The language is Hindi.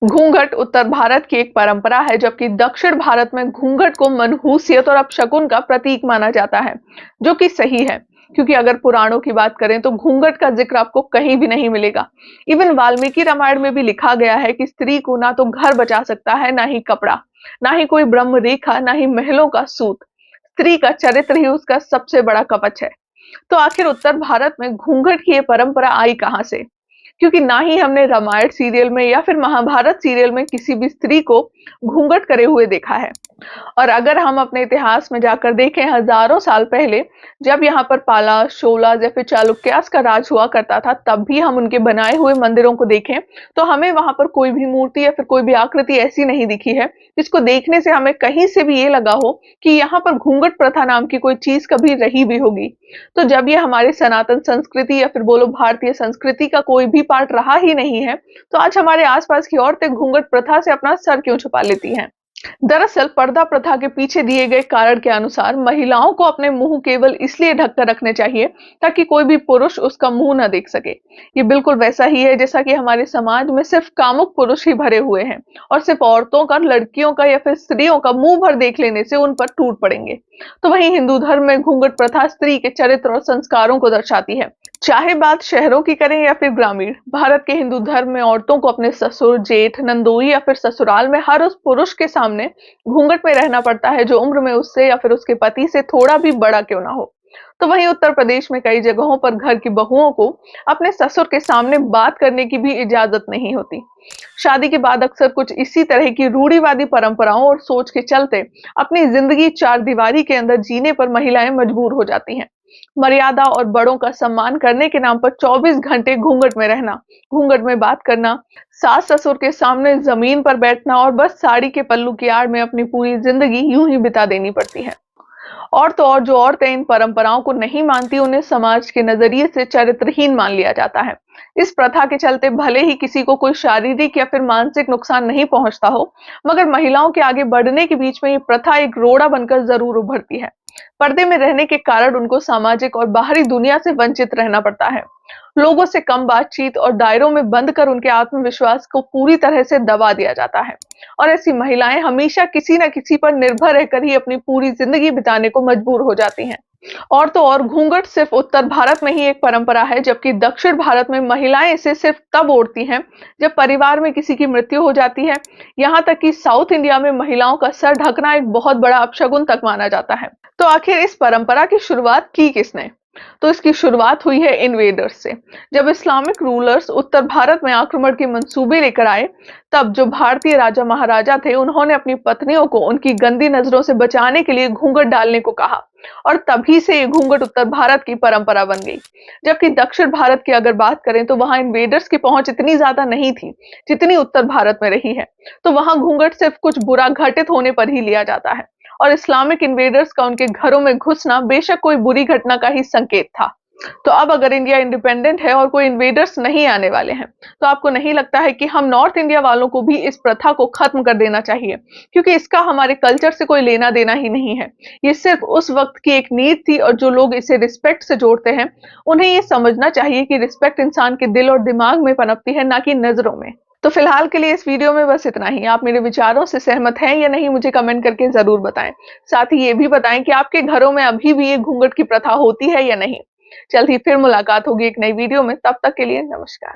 घूंघट उत्तर भारत की एक परंपरा है, जबकि दक्षिण भारत में घूंघट को मनहूसियत और अपशकुन का प्रतीक माना जाता है, जो कि सही है। क्योंकि अगर पुराणों की बात करें तो घूंघट का जिक्र आपको कहीं भी नहीं मिलेगा। इवन वाल्मीकि रामायण में भी लिखा गया है कि स्त्री को ना तो घर बचा सकता है, ना ही कपड़ा, ना ही कोई ब्रह्म रेखा, ना ही महलों का सूत। स्त्री का चरित्र ही उसका सबसे बड़ा कवच है। तो आखिर उत्तर भारत में घूंघट की ये परंपरा आई कहां से? क्योंकि ना ही हमने रामायण सीरियल में या फिर महाभारत सीरियल में किसी भी स्त्री को घूंघट करे हुए देखा है। और अगर हम अपने इतिहास में जाकर देखें हजारों साल पहले, जब यहाँ पर पाला, शोलाज या फिर चालुक्यास का राज हुआ करता था, तब भी हम उनके बनाए हुए मंदिरों को देखें तो हमें वहां पर कोई भी मूर्ति या फिर कोई भी आकृति ऐसी नहीं दिखी है जिसको देखने से हमें कहीं से भी ये लगा हो कि यहाँ पर घूंघट प्रथा नाम की कोई चीज कभी रही भी होगी। तो जब ये हमारी सनातन संस्कृति या फिर बोलो भारतीय संस्कृति का कोई भी पार्ट रहा ही नहीं है, तो आज हमारे आसपास की औरतें घूंघट प्रथा से अपना सर क्यों छुपा लेती हैं? दरअसल पर्दा प्रथा के पीछे दिए गए कारण के अनुसार महिलाओं को अपने मुंह केवल इसलिए ढककर रखने चाहिए ताकि कोई भी पुरुष उसका मुंह न देख सके। ये बिल्कुल वैसा ही है जैसा कि हमारे समाज में सिर्फ कामुक पुरुष ही भरे हुए हैं और सिर्फ औरतों का, लड़कियों का या फिर स्त्रियों का मुंह भर देख लेने से उन पर टूट पड़ेंगे। तो वहीं हिंदू धर्म में घूंघट प्रथा स्त्री के चरित्र और संस्कारों को दर्शाती है। चाहे बात शहरों की करें या फिर ग्रामीण, भारत के हिंदू धर्म में औरतों को अपने ससुर, जेठ, नंदोई या फिर ससुराल में हर उस पुरुष के सामने घूंघट में रहना पड़ता है जो उम्र में उससे या फिर उसके पति से थोड़ा भी बड़ा क्यों ना हो। तो वहीं उत्तर प्रदेश में कई जगहों पर घर की बहुओं को अपने ससुर के सामने बात करने की भी इजाजत नहीं होती। शादी के बाद अक्सर कुछ इसी तरह की रूढ़िवादी परंपराओं और सोच के चलते अपनी जिंदगी चार दीवारी के अंदर जीने पर महिलाएं मजबूर हो जाती हैं। मर्यादा और बड़ों का सम्मान करने के नाम पर 24 घंटे घूंघट में रहना, घूंघट में बात करना, सास ससुर के सामने जमीन पर बैठना और बस साड़ी के पल्लू की आड़ में अपनी पूरी जिंदगी यूं ही बिता देनी पड़ती है। और तो और जो औरतें इन परंपराओं को नहीं मानती, उन्हें समाज के नजरिए से चरित्रहीन मान लिया जाता है। इस प्रथा के चलते भले ही किसी को कोई शारीरिक या फिर मानसिक नुकसान नहीं पहुंचता हो, मगर महिलाओं के आगे बढ़ने के बीच में ये प्रथा एक रोड़ा बनकर जरूर उभरती है। पर्दे में रहने के कारण उनको सामाजिक और बाहरी दुनिया से वंचित रहना पड़ता है। लोगों से कम बातचीत और दायरों में बंद कर उनके आत्मविश्वास को पूरी तरह से दबा दिया जाता है। और ऐसी महिलाएं हमेशा किसी न किसी पर निर्भर रहकर ही अपनी पूरी जिंदगी बिताने को मजबूर हो जाती हैं। और तो और घूंघट सिर्फ उत्तर भारत में ही एक परंपरा है, जबकि दक्षिण भारत में महिलाएं इसे सिर्फ तब ओढ़ती हैं जब परिवार में किसी की मृत्यु हो जाती है। यहाँ तक कि साउथ इंडिया में महिलाओं का सर ढकना एक बहुत बड़ा अपशगुन तक माना जाता है। तो आखिर इस परंपरा की शुरुआत की किसने? तो इसकी शुरुआत हुई है इन्वेडर्स से। जब इस्लामिक रूलर्स उत्तर भारत में आक्रमण के मंसूबे लेकर आए, तब जो भारतीय राजा महाराजा थे, उन्होंने अपनी पत्नियों को उनकी गंदी नजरों से बचाने के लिए घूंघट डालने को कहा। और तभी से ये घूंघट उत्तर भारत की परंपरा बन गई। जबकि दक्षिण भारत की अगर बात करें तो वहां इन्वेडर्स की पहुंच इतनी ज्यादा नहीं थी जितनी उत्तर भारत में रही है। तो वहां घूंघट सिर्फ कुछ बुरा घटित होने पर ही लिया जाता है। और इस्लामिक इन्वेडर्स का उनके घरों में घुसना बेशक कोई बुरी घटना का ही संकेत था। तो अब अगर इंडिया इंडिपेंडेंट है और कोई इन्वेडर्स नहीं आने वाले हैं, तो आपको नहीं लगता है कि हम नॉर्थ इंडिया वालों को भी इस प्रथा को खत्म कर देना चाहिए? क्योंकि इसका हमारे कल्चर से कोई लेना देना ही नहीं है। ये सिर्फ उस वक्त की एक नीड थी और जो लोग इसे रिस्पेक्ट से जोड़ते हैं, उन्हें ये समझना चाहिए कि रिस्पेक्ट इंसान के दिल और दिमाग में पनपती है, ना कि नजरों में। तो फिलहाल के लिए इस वीडियो में बस इतना ही। आप मेरे विचारों से सहमत हैं या नहीं, मुझे कमेंट करके जरूर बताएं। साथ ही ये भी बताएं कि आपके घरों में अभी भी ये घूंघट की प्रथा होती है या नहीं। जल्द ही फिर मुलाकात होगी एक नई वीडियो में। तब तक के लिए नमस्कार।